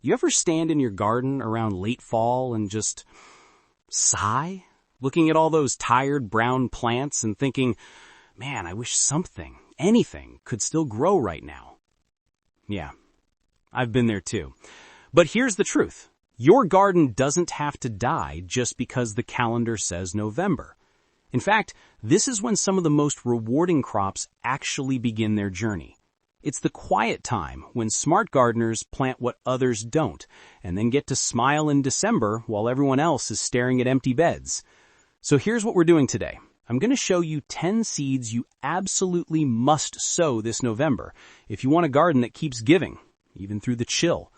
You ever stand in your garden around late fall and just sigh, looking at all those tired brown plants and thinking, man, I wish something, anything, could still grow right now? Yeah, I've been there too. But here's the truth. Your garden doesn't have to die just because the calendar says November. In fact, this is when some of the most rewarding crops actually begin their journey. It's the quiet time when smart gardeners plant what others don't, and then get to smile in December while everyone else is staring at empty beds. So here's what we're doing today. I'm going to show you 10 seeds you absolutely must sow this November if you want a garden that keeps giving, even through the chill.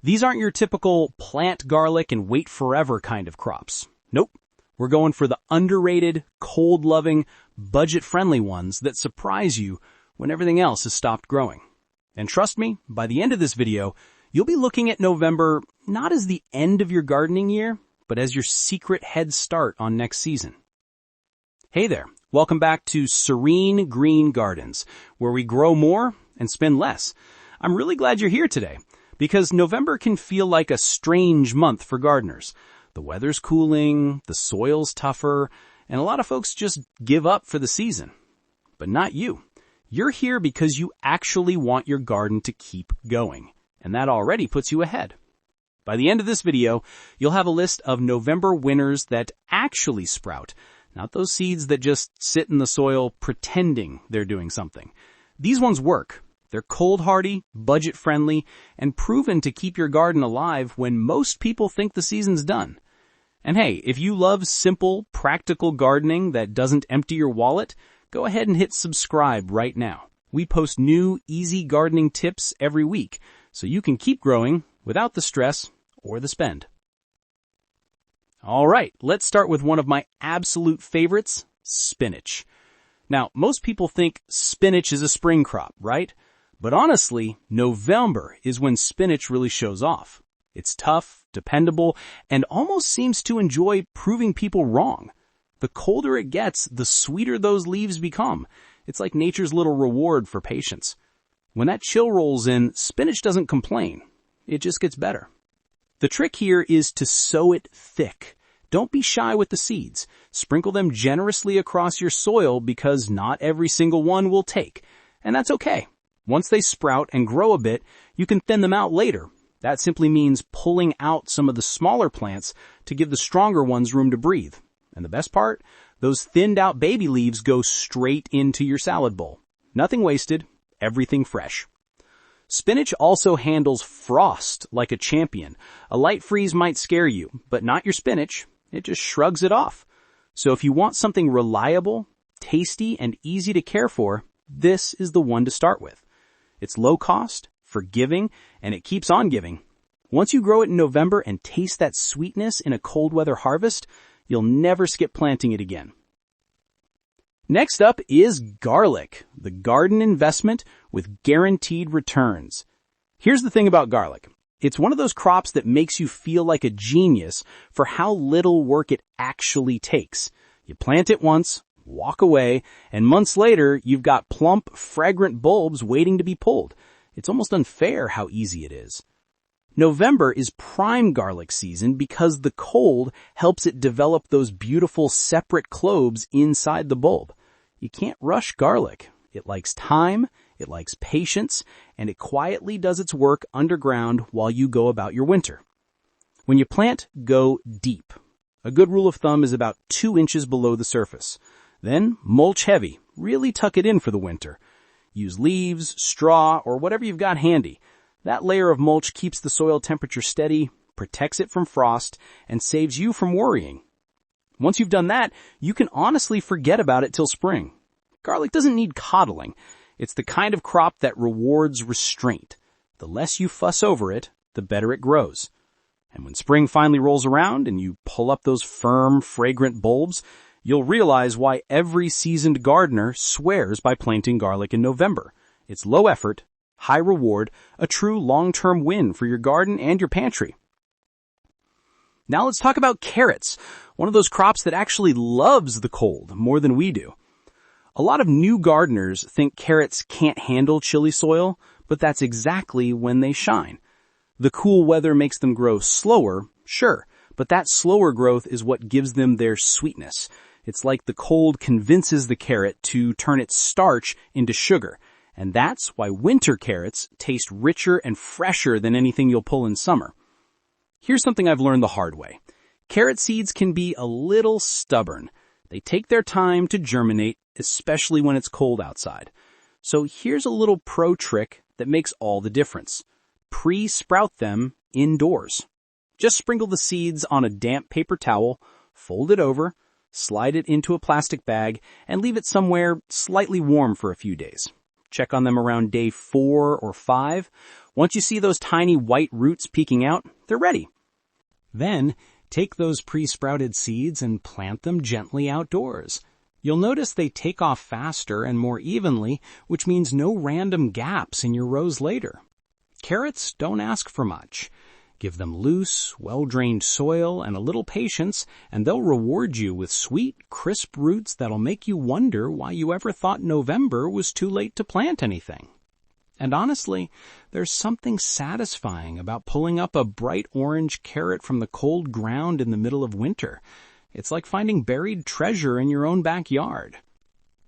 These aren't your typical plant garlic and wait forever kind of crops. Nope. We're going for the underrated, cold-loving, budget-friendly ones that surprise you when everything else has stopped growing. And trust me, by the end of this video, you'll be looking at November not as the end of your gardening year, but as your secret head start on next season. Hey there, welcome back to SereneGreen Gardens, where we grow more and spend less. I'm really glad you're here today, because November can feel like a strange month for gardeners. The weather's cooling, the soil's tougher, and a lot of folks just give up for the season. But not you. You're here because you actually want your garden to keep going, and that already puts you ahead. By the end of this video, you'll have a list of November winners that actually sprout, not those seeds that just sit in the soil pretending they're doing something. These ones work. They're cold-hardy, budget-friendly, and proven to keep your garden alive when most people think the season's done. And hey, if you love simple, practical gardening that doesn't empty your wallet, go ahead and hit subscribe right now. We post new, easy gardening tips every week, so you can keep growing without the stress or the spend. All right, let's start with one of my absolute favorites, spinach. Now, most people think spinach is a spring crop, right? But honestly, November is when spinach really shows off. It's tough, dependable, and almost seems to enjoy proving people wrong. The colder it gets, the sweeter those leaves become. It's like nature's little reward for patience. When that chill rolls in, spinach doesn't complain. It just gets better. The trick here is to sow it thick. Don't be shy with the seeds. Sprinkle them generously across your soil because not every single one will take. And that's okay. Once they sprout and grow a bit, you can thin them out later. That simply means pulling out some of the smaller plants to give the stronger ones room to breathe. And the best part, those thinned out baby leaves go straight into your salad bowl. Nothing wasted, everything fresh. Spinach also handles frost like a champion. A light freeze might scare you, but not your spinach. It just shrugs it off. So if you want something reliable, tasty, and easy to care for, this is the one to start with. It's low cost, forgiving, and it keeps on giving. Once you grow it in November and taste that sweetness in a cold weather harvest, you'll never skip planting it again. Next up is garlic, the garden investment with guaranteed returns. Here's the thing about garlic. It's one of those crops that makes you feel like a genius for how little work it actually takes. You plant it once, walk away, and months later, you've got plump, fragrant bulbs waiting to be pulled. It's almost unfair how easy it is. November is prime garlic season because the cold helps it develop those beautiful separate cloves inside the bulb. You can't rush garlic. It likes time, it likes patience, and it quietly does its work underground while you go about your winter. When you plant, go deep. A good rule of thumb is about 2 inches below the surface. Then mulch heavy. Really tuck it in for the winter. Use leaves, straw, or whatever you've got handy. That layer of mulch keeps the soil temperature steady, protects it from frost, and saves you from worrying. Once you've done that, you can honestly forget about it till spring. Garlic doesn't need coddling. It's the kind of crop that rewards restraint. The less you fuss over it, the better it grows. And when spring finally rolls around and you pull up those firm, fragrant bulbs, you'll realize why every seasoned gardener swears by planting garlic in November. It's low effort, high reward, a true long-term win for your garden and your pantry. Now let's talk about carrots, one of those crops that actually loves the cold more than we do. A lot of new gardeners think carrots can't handle chilly soil, but that's exactly when they shine. The cool weather makes them grow slower, sure, but that slower growth is what gives them their sweetness. It's like the cold convinces the carrot to turn its starch into sugar, and that's why winter carrots taste richer and fresher than anything you'll pull in summer. Here's something I've learned the hard way. Carrot seeds can be a little stubborn. They take their time to germinate, especially when it's cold outside. So here's a little pro trick that makes all the difference. Pre-sprout them indoors. Just sprinkle the seeds on a damp paper towel, fold it over, slide it into a plastic bag, and leave it somewhere slightly warm for a few days. Check on them around day 4 or 5. Once you see those tiny white roots peeking out, they're ready. Then, take those pre-sprouted seeds and plant them gently outdoors. You'll notice they take off faster and more evenly, which means no random gaps in your rows later. Carrots don't ask for much. Give them loose, well-drained soil and a little patience, and they'll reward you with sweet, crisp roots that'll make you wonder why you ever thought November was too late to plant anything. And honestly, there's something satisfying about pulling up a bright orange carrot from the cold ground in the middle of winter. It's like finding buried treasure in your own backyard.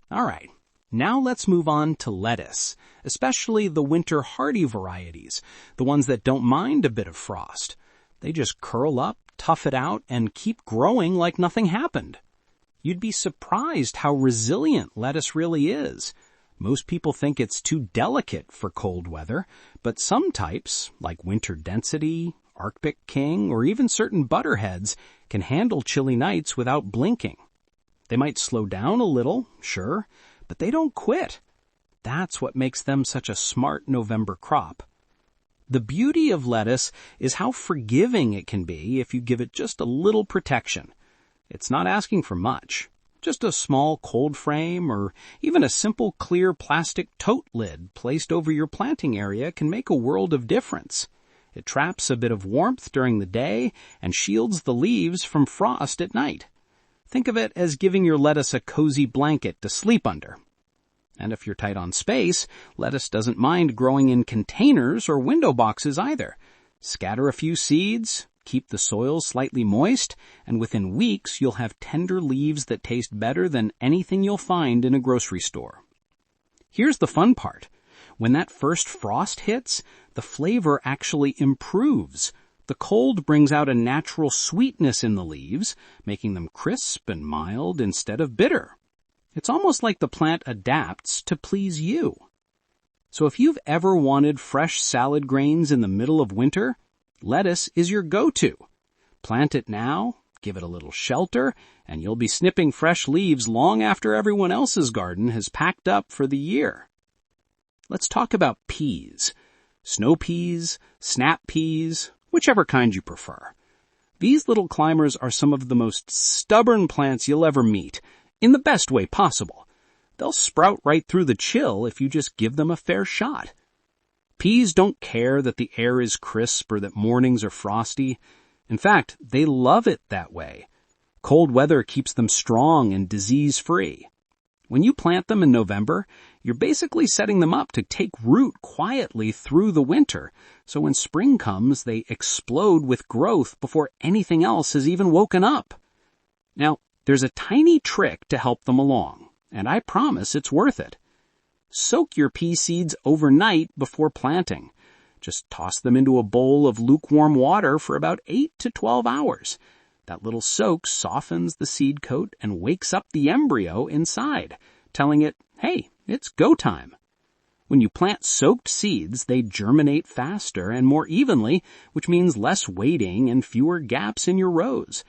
All right, now let's move on to lettuce, especially the winter hardy varieties, the ones that don't mind a bit of frost. They just curl up, tough it out, and keep growing like nothing happened. You'd be surprised how resilient lettuce really is. Most people think it's too delicate for cold weather, but some types, like winter density, Arctic king, or even certain butterheads, can handle chilly nights without blinking. They might slow down a little, sure, but they don't quit. That's what makes them such a smart November crop. The beauty of lettuce is how forgiving it can be if you give it just a little protection. It's not asking for much. Just a small cold frame or even a simple clear plastic tote lid placed over your planting area can make a world of difference. It traps a bit of warmth during the day and shields the leaves from frost at night. Think of it as giving your lettuce a cozy blanket to sleep under. And if you're tight on space, lettuce doesn't mind growing in containers or window boxes either. Scatter a few seeds, keep the soil slightly moist, and within weeks you'll have tender leaves that taste better than anything you'll find in a grocery store. Here's the fun part. When that first frost hits, the flavor actually improves. The cold brings out a natural sweetness in the leaves, making them crisp and mild instead of bitter. It's almost like the plant adapts to please you. So if you've ever wanted fresh salad grains in the middle of winter, lettuce is your go-to. Plant it now, give it a little shelter, and you'll be snipping fresh leaves long after everyone else's garden has packed up for the year. Let's talk about peas. Snow peas, snap peas, whichever kind you prefer. These little climbers are some of the most stubborn plants you'll ever meet, in the best way possible. They'll sprout right through the chill if you just give them a fair shot. Peas don't care that the air is crisp or that mornings are frosty. In fact, they love it that way. Cold weather keeps them strong and disease-free. When you plant them in November, you're basically setting them up to take root quietly through the winter, so when spring comes, they explode with growth before anything else has even woken up. Now, there's a tiny trick to help them along, and I promise it's worth it. Soak your pea seeds overnight before planting. Just toss them into a bowl of lukewarm water for about 8 to 12 hours. That little soak softens the seed coat and wakes up the embryo inside, telling it, hey, it's go time. When you plant soaked seeds, they germinate faster and more evenly, which means less waiting and fewer gaps in your rows.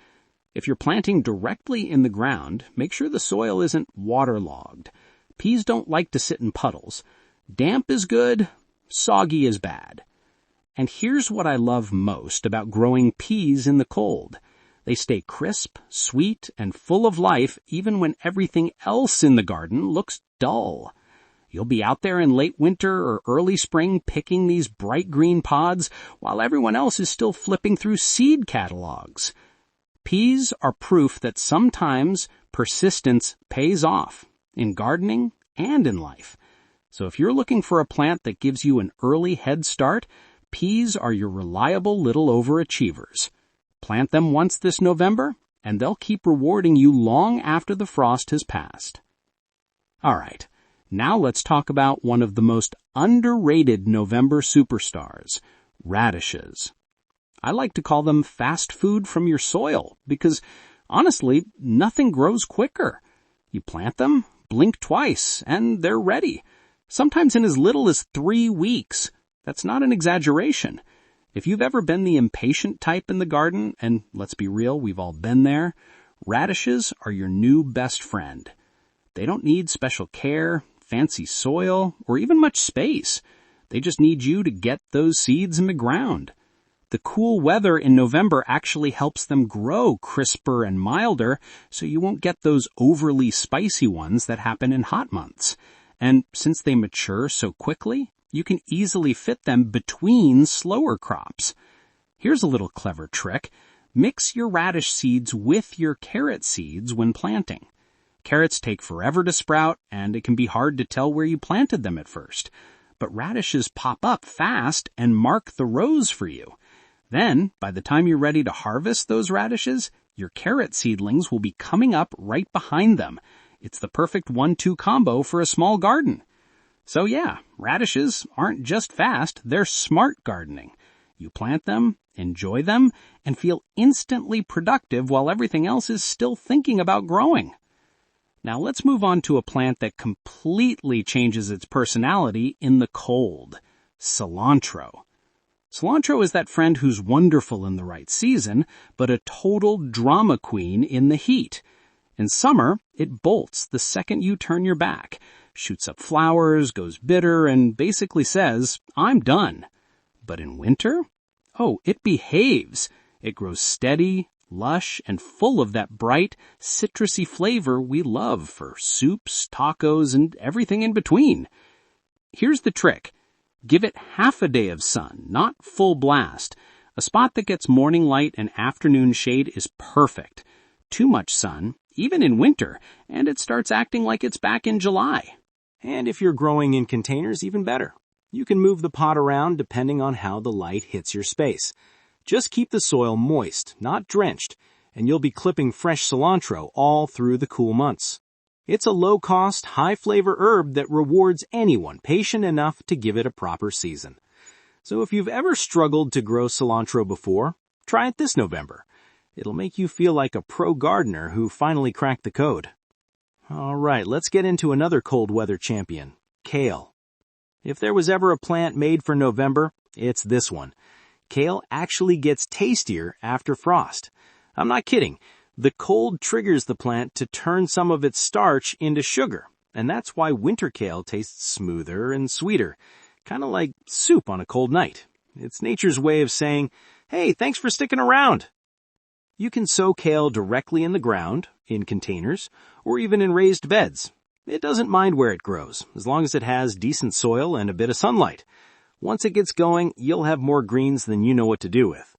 If you're planting directly in the ground, make sure the soil isn't waterlogged. Peas don't like to sit in puddles. Damp is good, soggy is bad. And here's what I love most about growing peas in the cold. They stay crisp, sweet, and full of life even when everything else in the garden looks dull. You'll be out there in late winter or early spring picking these bright green pods while everyone else is still flipping through seed catalogs. Peas are proof that sometimes persistence pays off in gardening and in life. So if you're looking for a plant that gives you an early head start, Peas are your reliable little overachievers. Plant them once this November, and they'll keep rewarding you long after the frost has passed. All right, now let's talk about one of the most underrated November superstars, radishes. I like to call them fast food from your soil because, honestly, nothing grows quicker. You plant them, blink twice, and they're ready. Sometimes in as little as 3 weeks. That's not an exaggeration. If you've ever been the impatient type in the garden, and let's be real, we've all been there, radishes are your new best friend. They don't need special care, fancy soil, or even much space. They just need you to get those seeds in the ground. The cool weather in November actually helps them grow crisper and milder, so you won't get those overly spicy ones that happen in hot months. And since they mature so quickly, you can easily fit them between slower crops. Here's a little clever trick. Mix your radish seeds with your carrot seeds when planting. Carrots take forever to sprout, and it can be hard to tell where you planted them at first. But radishes pop up fast and mark the rows for you. Then, by the time you're ready to harvest those radishes, your carrot seedlings will be coming up right behind them. It's the perfect 1-2 combo for a small garden. So yeah, radishes aren't just fast, they're smart gardening. You plant them, enjoy them, and feel instantly productive while everything else is still thinking about growing. Now let's move on to a plant that completely changes its personality in the cold, cilantro. Cilantro is that friend who's wonderful in the right season, but a total drama queen in the heat. In summer, it bolts the second you turn your back, shoots up flowers, goes bitter, and basically says, "I'm done." But in winter? Oh, it behaves. It grows steady, lush, and full of that bright, citrusy flavor we love for soups, tacos, and everything in between. Here's the trick. Give it half a day of sun, not full blast. A spot that gets morning light and afternoon shade is perfect. Too much sun, even in winter, and it starts acting like it's back in July. And if you're growing in containers, even better. You can move the pot around depending on how the light hits your space. Just keep the soil moist, not drenched, and you'll be clipping fresh cilantro all through the cool months. It's a low-cost, high-flavor herb that rewards anyone patient enough to give it a proper season. So if you've ever struggled to grow cilantro before, try it this November. It'll make you feel like a pro gardener who finally cracked the code. All right, let's get into another cold weather champion, kale. If there was ever a plant made for November, it's this one. Kale actually gets tastier after frost. I'm not kidding. The cold triggers the plant to turn some of its starch into sugar, and that's why winter kale tastes smoother and sweeter, kind of like soup on a cold night. It's nature's way of saying, "Hey, thanks for sticking around." You can sow kale directly in the ground, in containers, or even in raised beds. It doesn't mind where it grows, as long as it has decent soil and a bit of sunlight. Once it gets going, you'll have more greens than you know what to do with.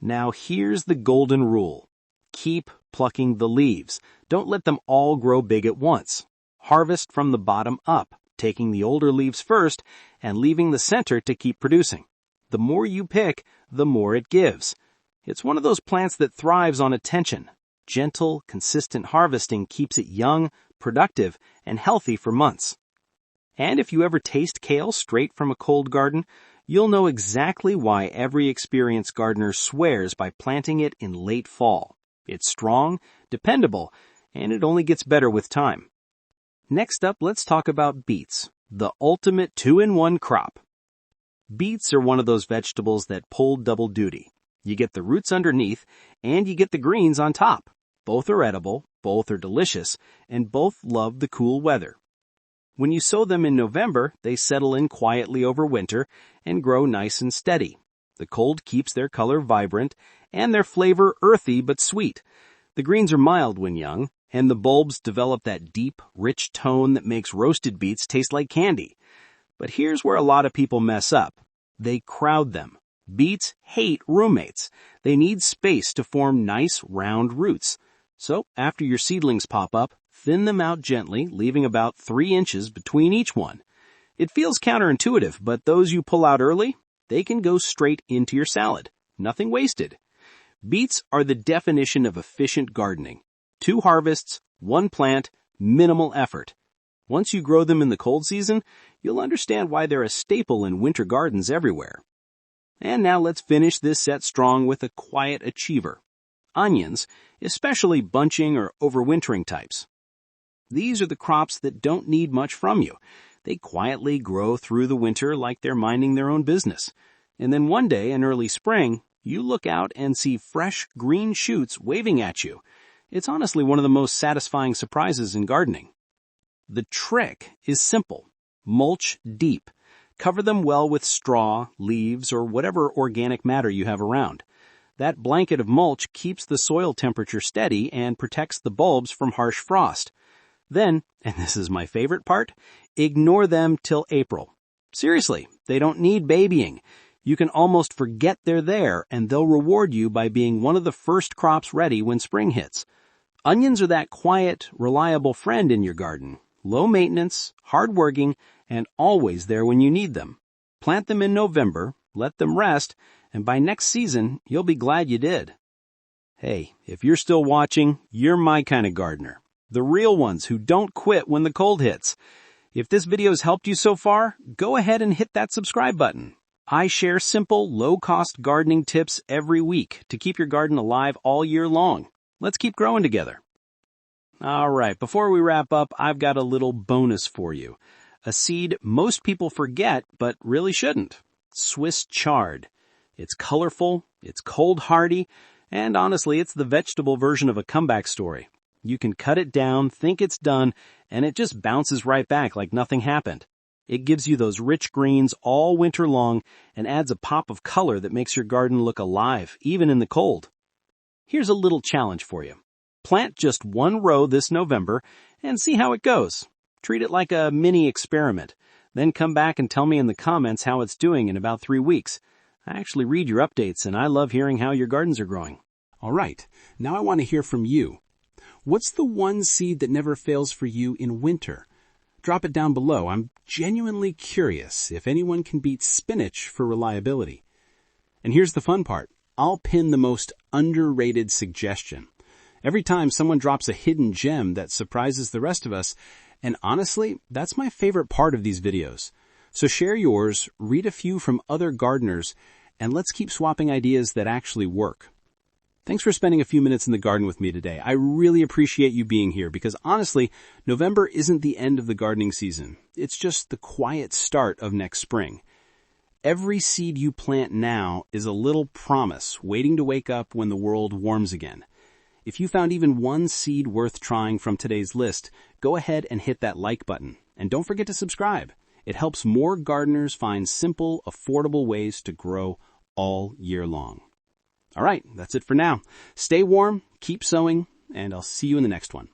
Now here's the golden rule. Keep plucking the leaves. Don't let them all grow big at once. Harvest from the bottom up, taking the older leaves first and leaving the center to keep producing. The more you pick, the more it gives. It's one of those plants that thrives on attention. Gentle, consistent harvesting keeps it young, productive, and healthy for months. And if you ever taste kale straight from a cold garden, you'll know exactly why every experienced gardener swears by planting it in late fall. It's strong, dependable, and it only gets better with time. Next up, let's talk about beets, the ultimate 2-in-1 crop. Beets are one of those vegetables that pull double duty. You get the roots underneath, and you get the greens on top. Both are edible, both are delicious, and both love the cool weather. When you sow them in November, they settle in quietly over winter and grow nice and steady. The cold keeps their color vibrant and their flavor earthy but sweet. The greens are mild when young, and the bulbs develop that deep, rich tone that makes roasted beets taste like candy. But here's where a lot of people mess up. They crowd them. Beets hate roommates. They need space to form nice, round roots. So after your seedlings pop up, thin them out gently, leaving about 3 inches between each one. It feels counterintuitive, but those you pull out early, They can go straight into your salad. Nothing wasted. Beets are the definition of efficient gardening. 2 harvests, 1 plant, minimal effort. Once you grow them in the cold season, you'll understand why they're a staple in winter gardens everywhere. And now let's finish this set strong with a quiet achiever. Onions, especially bunching or overwintering types. These are the crops that don't need much from you. They quietly grow through the winter like they're minding their own business. And then one day in early spring, you look out and see fresh green shoots waving at you. It's honestly one of the most satisfying surprises in gardening. The trick is simple. Mulch deep. Cover them well with straw, leaves, or whatever organic matter you have around. That blanket of mulch keeps the soil temperature steady and protects the bulbs from harsh frost. Then, and this is my favorite part, ignore them till April. Seriously, they don't need babying. You can almost forget they're there, and they'll reward you by being one of the first crops ready when spring hits. Onions are that quiet, reliable friend in your garden. Low maintenance, hard-working, and always there when you need them. Plant them in November, let them rest, and by next season, you'll be glad you did. Hey, if you're still watching, you're my kind of gardener. The real ones who don't quit when the cold hits. If this video's helped you so far, go ahead and hit that subscribe button. I share simple, low-cost gardening tips every week to keep your garden alive all year long. Let's keep growing together. All right, before we wrap up, I've got a little bonus for you. A seed most people forget, but really shouldn't. Swiss chard. It's colorful, it's cold hardy, and honestly, it's the vegetable version of a comeback story. You can cut it down, think it's done, and it just bounces right back like nothing happened. It gives you those rich greens all winter long and adds a pop of color that makes your garden look alive, even in the cold. Here's a little challenge for you. Plant just 1 row this November and see how it goes. Treat it like a mini experiment. Then come back and tell me in the comments how it's doing in about 3 weeks. I actually read your updates and I love hearing how your gardens are growing. All right, now I want to hear from you. What's the one seed that never fails for you in winter? Drop it down below. I'm genuinely curious if anyone can beat spinach for reliability. And here's the fun part. I'll pin the most underrated suggestion. Every time someone drops a hidden gem that surprises the rest of us, and honestly, that's my favorite part of these videos. So share yours, read a few from other gardeners, and let's keep swapping ideas that actually work. Thanks for spending a few minutes in the garden with me today. I really appreciate you being here because honestly, November isn't the end of the gardening season. It's just the quiet start of next spring. Every seed you plant now is a little promise waiting to wake up when the world warms again. If you found even one seed worth trying from today's list, go ahead and hit that like button. And don't forget to subscribe. It helps more gardeners find simple, affordable ways to grow all year long. All right, that's it for now. Stay warm, keep sowing, and I'll see you in the next one.